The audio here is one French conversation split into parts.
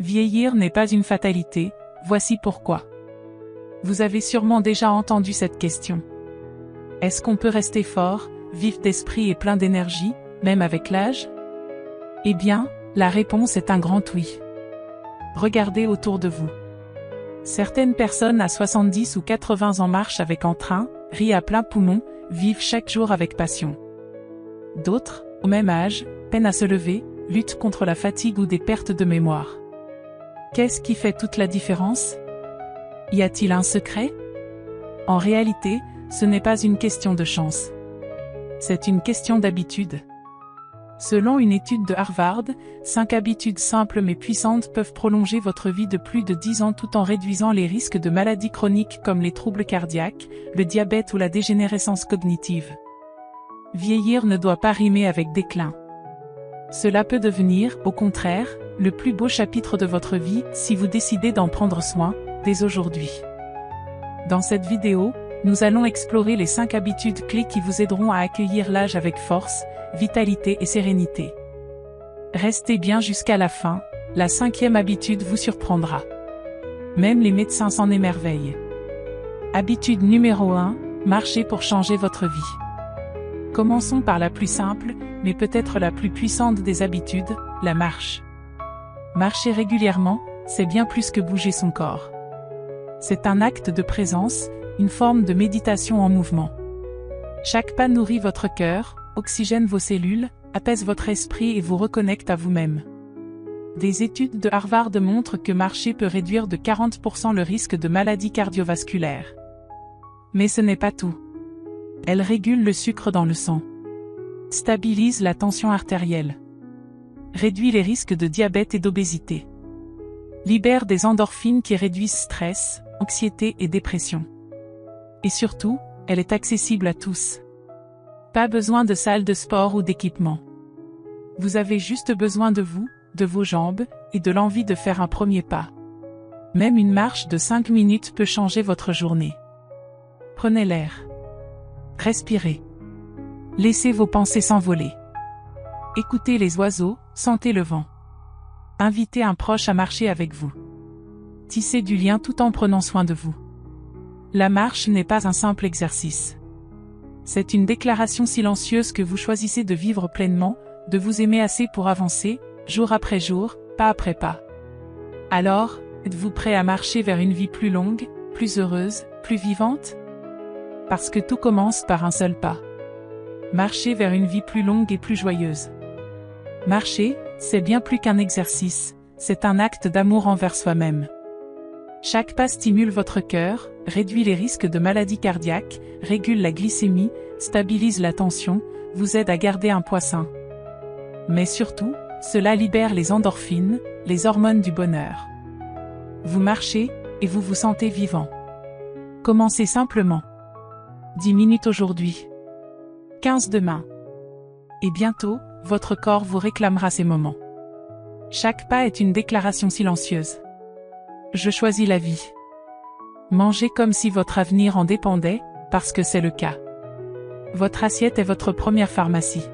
Vieillir n'est pas une fatalité, voici pourquoi. Vous avez sûrement déjà entendu cette question. Est-ce qu'on peut rester fort, vif d'esprit et plein d'énergie, même avec l'âge? Eh bien, la réponse est un grand oui. Regardez autour de vous. Certaines personnes à 70 ou 80 ans marchent avec entrain, rient à plein poumon, vivent chaque jour avec passion. D'autres, au même âge, peinent à se lever, luttent contre la fatigue ou des pertes de mémoire. Qu'est-ce qui fait toute la différence? Y a-t-il un secret? En réalité, ce n'est pas une question de chance. C'est une question d'habitude. Selon une étude de Harvard, 5 habitudes simples mais puissantes peuvent prolonger votre vie de plus de 10 ans tout en réduisant les risques de maladies chroniques comme les troubles cardiaques, le diabète ou la dégénérescence cognitive. Vieillir ne doit pas rimer avec déclin. Cela peut devenir, au contraire, le plus beau chapitre de votre vie si vous décidez d'en prendre soin, dès aujourd'hui. Dans cette vidéo, nous allons explorer les 5 habitudes clés qui vous aideront à accueillir l'âge avec force, vitalité et sérénité. Restez bien jusqu'à la fin, la 5e habitude vous surprendra. Même les médecins s'en émerveillent. Habitude numéro 1, marchez pour changer votre vie. Commençons par la plus simple, mais peut-être la plus puissante des habitudes, la marche. Marcher régulièrement, c'est bien plus que bouger son corps. C'est un acte de présence, une forme de méditation en mouvement. Chaque pas nourrit votre cœur, oxygène vos cellules, apaise votre esprit et vous reconnecte à vous-même. Des études de Harvard montrent que marcher peut réduire de 40% le risque de maladies cardiovasculaires. Mais ce n'est pas tout. Elle régule le sucre dans le sang. Stabilise la tension artérielle. Réduit les risques de diabète et d'obésité. Libère des endorphines qui réduisent stress, anxiété et dépression. Et surtout, elle est accessible à tous. Pas besoin de salle de sport ou d'équipement. Vous avez juste besoin de vous, de vos jambes, et de l'envie de faire un premier pas. Même une marche de 5 minutes peut changer votre journée. Prenez l'air. Respirez. Laissez vos pensées s'envoler. Écoutez les oiseaux, sentez le vent. Invitez un proche à marcher avec vous. Tissez du lien tout en prenant soin de vous. La marche n'est pas un simple exercice. C'est une déclaration silencieuse que vous choisissez de vivre pleinement, de vous aimer assez pour avancer, jour après jour, pas après pas. Alors, êtes-vous prêt à marcher vers une vie plus longue, plus heureuse, plus vivante? Parce que tout commence par un seul pas. Marcher vers une vie plus longue et plus joyeuse. Marcher, c'est bien plus qu'un exercice, c'est un acte d'amour envers soi-même. Chaque pas stimule votre cœur, réduit les risques de maladies cardiaques, régule la glycémie, stabilise la tension, vous aide à garder un poids sain. Mais surtout, cela libère les endorphines, les hormones du bonheur. Vous marchez, et vous vous sentez vivant. Commencez simplement. 10 minutes aujourd'hui. 15 demain. Et bientôt, votre corps vous réclamera ces moments. Chaque pas est une déclaration silencieuse. Je choisis la vie. Mangez comme si votre avenir en dépendait, parce que c'est le cas. Votre assiette est votre première pharmacie.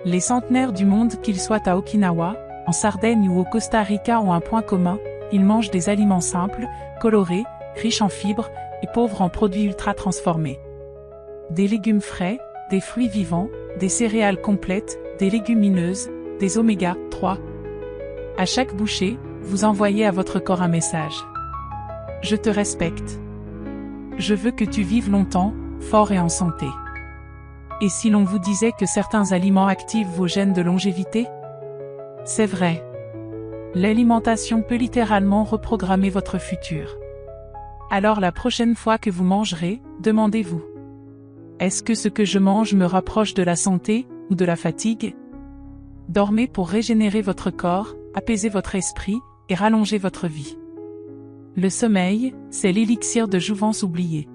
Les centenaires du monde, qu'ils soient à Okinawa, en Sardaigne ou au Costa Rica, ont un point commun, ils mangent des aliments simples, colorés, riches en fibres, et pauvres en produits ultra transformés. Des légumes frais, des fruits vivants, des céréales complètes, des légumineuses, des oméga 3. À chaque bouchée, vous envoyez à votre corps un message. Je te respecte. Je veux que tu vives longtemps, fort et en santé. Et si l'on vous disait que certains aliments activent vos gènes de longévité? C'est vrai. L'alimentation peut littéralement reprogrammer votre futur. Alors la prochaine fois que vous mangerez, demandez-vous. Est-ce que ce que je mange me rapproche de la santé, ou de la fatigue? Dormez pour régénérer votre corps, apaiser votre esprit, et rallonger votre vie. Le sommeil, c'est l'élixir de jouvence oublié.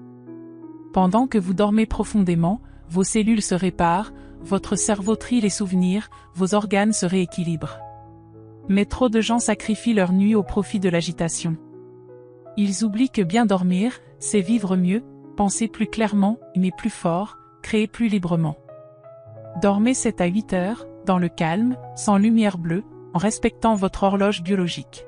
Pendant que vous dormez profondément, vos cellules se réparent, votre cerveau trie les souvenirs, vos organes se rééquilibrent. Mais trop de gens sacrifient leur nuit au profit de l'agitation. Ils oublient que bien dormir, c'est vivre mieux, penser plus clairement, aimer plus fort, créer plus librement. Dormez 7 à 8 heures, dans le calme, sans lumière bleue, en respectant votre horloge biologique.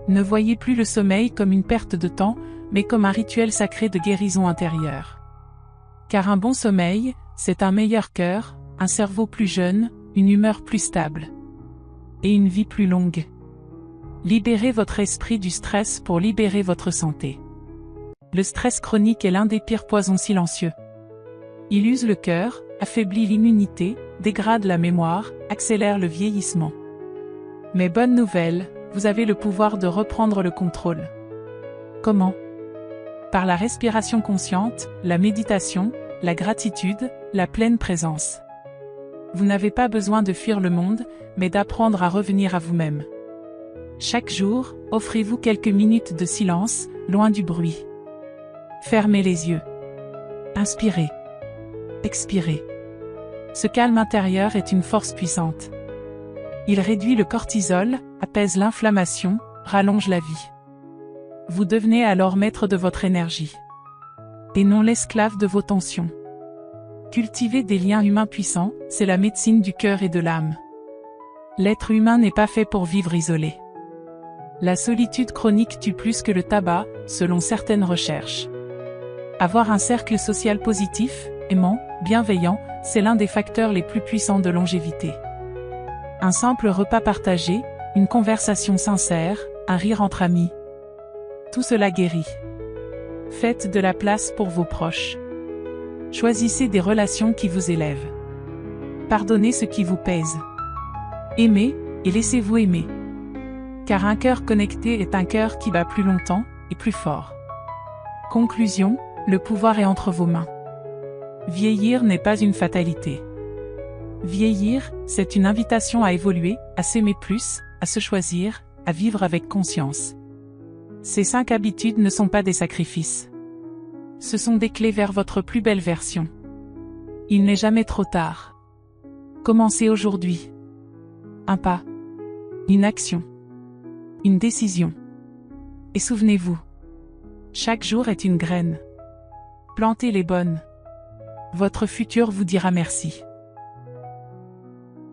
Ne voyez plus le sommeil comme une perte de temps, mais comme un rituel sacré de guérison intérieure. Car un bon sommeil, c'est un meilleur cœur, un cerveau plus jeune, une humeur plus stable. Et une vie plus longue. Libérez votre esprit du stress pour libérer votre santé. Le stress chronique est l'un des pires poisons silencieux. Il use le cœur, affaiblit l'immunité, dégrade la mémoire, accélère le vieillissement. Mais bonne nouvelle, vous avez le pouvoir de reprendre le contrôle. Comment? Par la respiration consciente, la méditation, la gratitude, la pleine présence. Vous n'avez pas besoin de fuir le monde, mais d'apprendre à revenir à vous-même. Chaque jour, offrez-vous quelques minutes de silence, loin du bruit. Fermez les yeux. Inspirez. Expirez. Ce calme intérieur est une force puissante. Il réduit le cortisol, apaise l'inflammation, rallonge la vie. Vous devenez alors maître de votre énergie. Et non l'esclave de vos tensions. Cultiver des liens humains puissants, c'est la médecine du cœur et de l'âme. L'être humain n'est pas fait pour vivre isolé. La solitude chronique tue plus que le tabac, selon certaines recherches. Avoir un cercle social positif, aimant, bienveillant, c'est l'un des facteurs les plus puissants de longévité. Un simple repas partagé, une conversation sincère, un rire entre amis. Tout cela guérit. Faites de la place pour vos proches. Choisissez des relations qui vous élèvent. Pardonnez ce qui vous pèse. Aimez, et laissez-vous aimer. Car un cœur connecté est un cœur qui bat plus longtemps, et plus fort. Conclusion, le pouvoir est entre vos mains. Vieillir n'est pas une fatalité. Vieillir, c'est une invitation à évoluer, à s'aimer plus, à se choisir, à vivre avec conscience. Ces 5 habitudes ne sont pas des sacrifices. Ce sont des clés vers votre plus belle version. Il n'est jamais trop tard. Commencez aujourd'hui. Un pas. Une action. Une décision. Et souvenez-vous. Chaque jour est une graine. Plantez les bonnes. Votre futur vous dira merci.